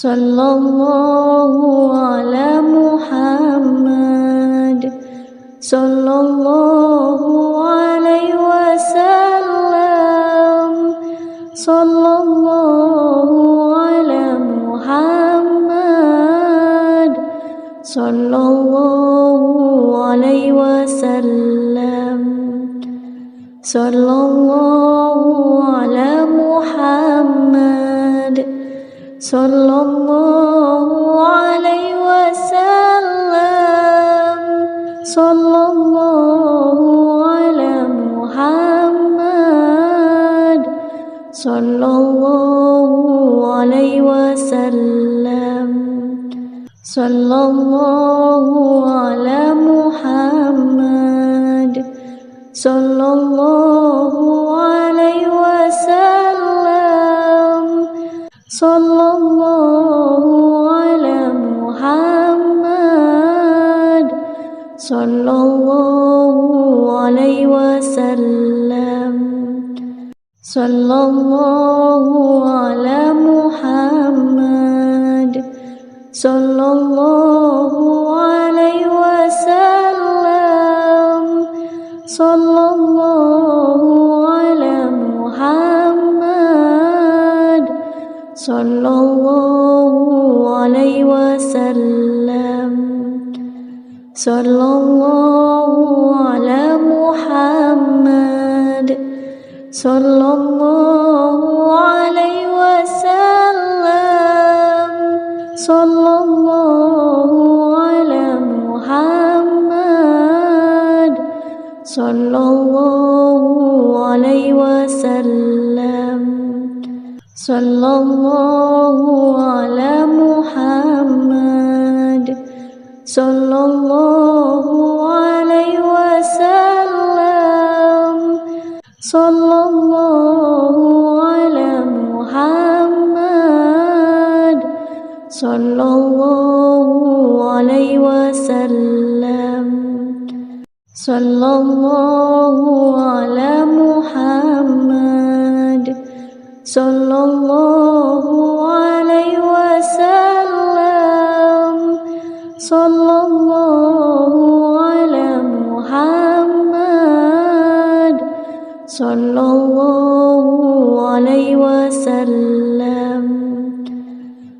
Sallallahu ala Muhammad. Sallallahu alaihi wasallam. Sallallahu ala Muhammad. Sallallahu alaihi wasallam. Sallallahu ala Muhammad. Sallallahu alaihi wasallam. Sallallahu ala Muhammad. Sallallahu alaihi wasallam. Sallallahu ala Muhammad. Sallallahu alaihi wasallam. Sallallahu ala Muhammad. Sallallahu alaihi wasallam. Sallallahu ala Muhammad. Sallallahu alaihi wasallam. Sallallahu ala Muhammad. Sallallahu alaihi wasallam. Sallallahu ala Muhammad. Sallallahu alaihi wasallam. Sallallahu ala Muhammad. Sallallahu alaihi wasallam. Sallallahu ala Muhammad. Sallallahu alaihi wasallam. Sallallahu ala Muhammad. Sallallahu alaihi wasallam. Sallallahu ala Muhammad. Sallallahu alaihi wasallam. Sallallahu ala Muhammad. Sallallahu alaihi wasallam.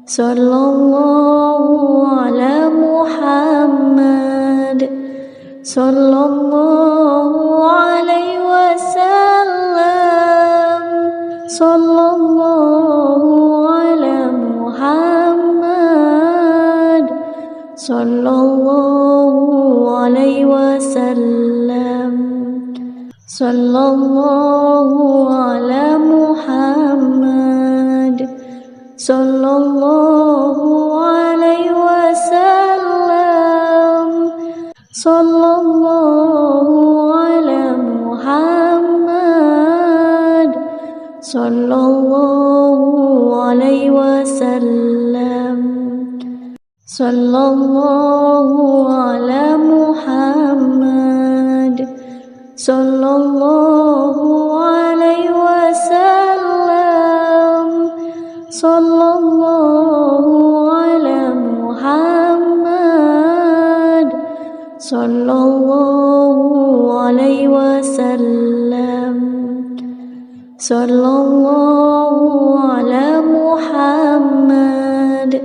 Sallallahu ala Muhammad. Sallallahu alaihi wasallam. Sallallahu ala Muhammad. Sallallahu alaihi wasallam. Sallallahu ala Muhammad. Sallallahu alaihi wasallam. Sallallahu ala Muhammad. Sallallahu alaihi wasallam. Sallallahu ala Muhammad. Sallallahu alaihi wasallam. Sallallahu ala Muhammad. Sallallahu alaihi wasallam. Sallallahu ala Muhammad.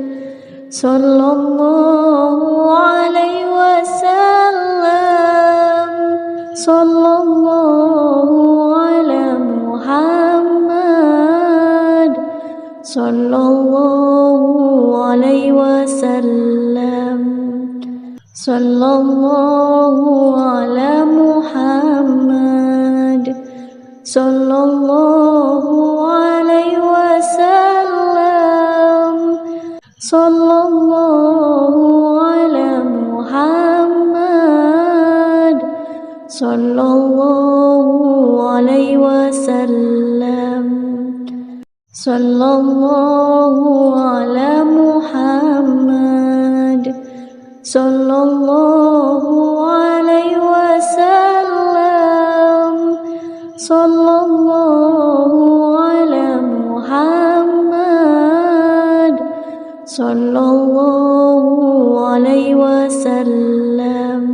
Sallallahu alaihi wasallam. Sallallahu ala Muhammad. Sallallahu alaihi wasallam. Sallallahu ala Muhammad. Sallallahu alaihi wasallam. Sallallahu ala Muhammad. Sallallahu alaihi wasallam. Sallallahu ala Muhammad. Sallallahu alaihi wasallam. Sallallahu ala Muhammad. sallallahu alaihi wasallam.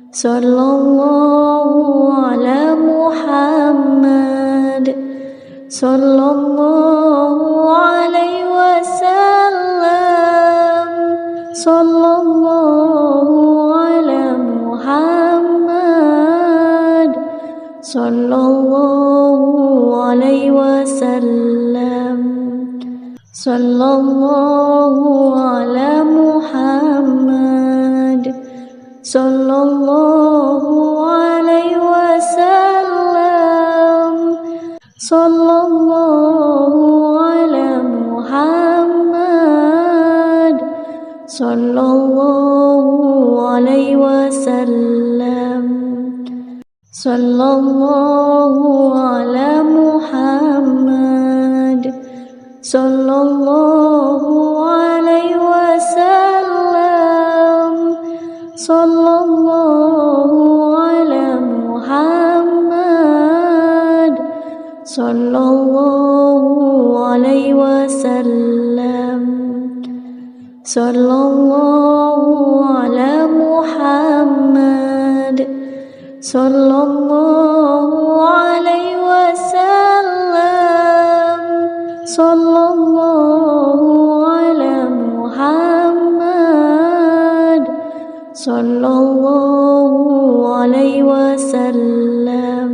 Sallallahu ala Muhammad, sallallahu alaihi wasallam. Sallallahu ala Muhammad, sallallahu alaihi wasallam. Sallallahu ala Muhammad, sallallahu alaihi wasallam. Sallallahu ala Muhammad, sallallahu alaihi wasallam. Sallallahu ala Muhammad, sallallahu alaihi wasallam. Sallallahu ala Muhammad, sallallahu alaihi wasallam. Sallallahu ala Muhammad, sallallahu alaihi wasallam. Sallallahu ala Muhammad, sallallahu alaihi wasallam.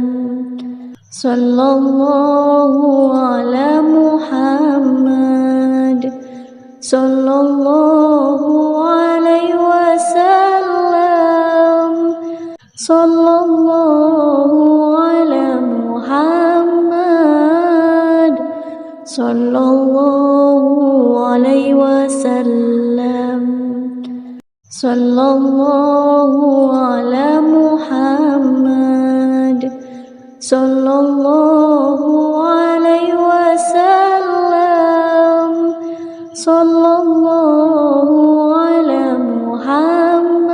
Sallallahu ala Muhammad, sallallahu alaihi wasallam. Sallallahu ala Muhammad, sallallahu alaihi wasallam. Sallallahu ala Muhammad, sallallahu alaihi wasallam. Sallallahu ala Muhammad,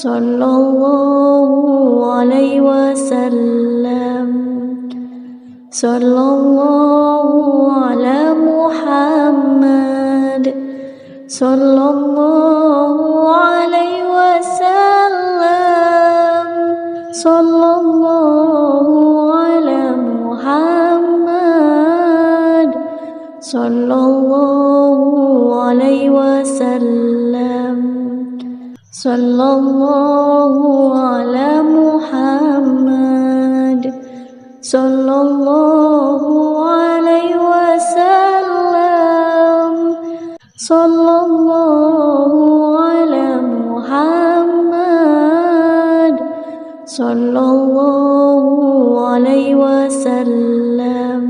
sallallahu alaihi wasallam. Sallallahu ala Muhammad, sallallahu alaihi wasallam. Sallallahu ala Muhammad, sallallahu alaihi wasallam. Sallallahu ala Muhammad, sallallahu alaihi wasallam. Sallallahu ala Muhammad, sallallahu alaihi wasallam.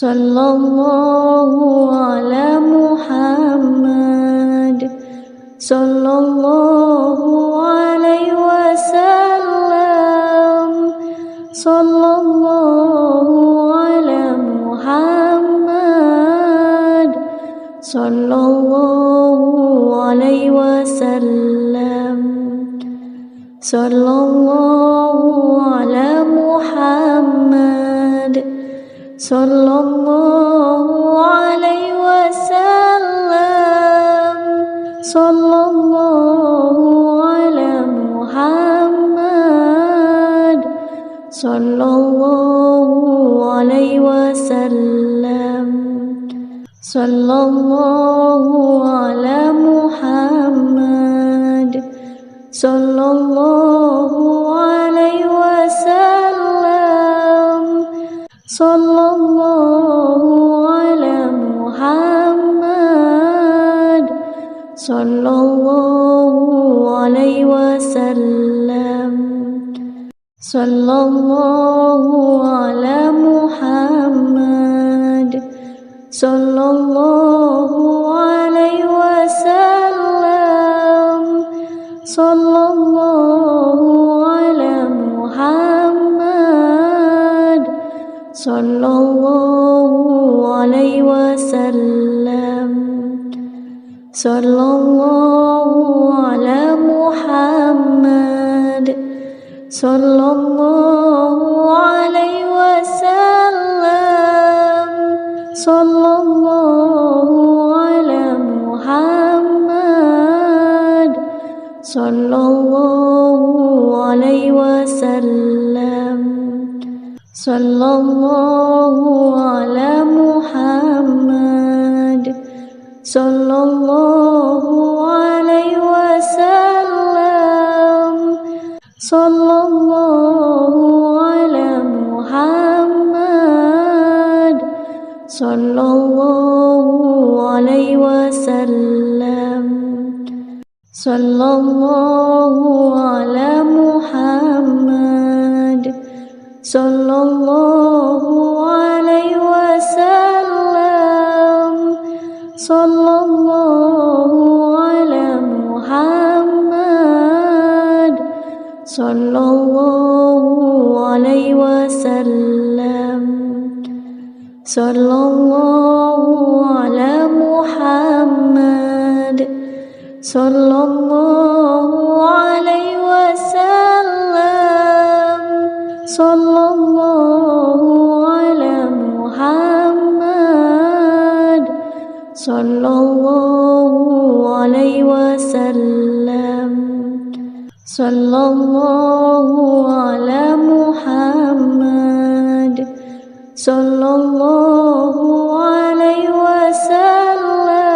Sallallahu ala Muhammad, sallallahu alaihi wasallam. Sallallahu ala Muhammad, sallallahu alaihi wasallam. Sallallahu ala Muhammad, sallallahu alaihi wasallam. Sallallahu ala Muhammad, sallallahu alaihi wasallam. Sallallahu ala Muhammad, sallallahu alaihi wasallam. Sallallahu ala Muhammad, sallallahu alaihi wasallam. Sallallahu ala Muhammad, sallallahu alaihi wasallam. Sallallahu ala Muhammad, sallallahu alaihi wasallam. Sallallahu ala Muhammad, sallallahu alaihi wasallam. Sallallahu sallallahu alaihi wasallam, sallallahu ala Muhammad, sallallahu alaihi wasallam, sallallahu ala Muhammad, sallallahu alaihi wasallam, sallallahu ala Muhammad, sallallahu alaihi wasallam, sallallahu ala Muhammad, sallallahu alaihi wasallam, sallallahu ala Muhammad, sallallahu alaihi wasallam, sallallahu ala Muhammad, sallallahu alaihi wasallam, sallallahu ala Muhammad, sallallahu alaihi wasallam,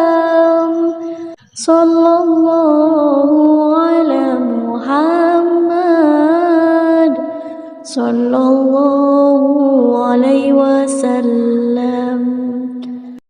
sallallahu ala Muhammad, sallallahu alaihi wasallam.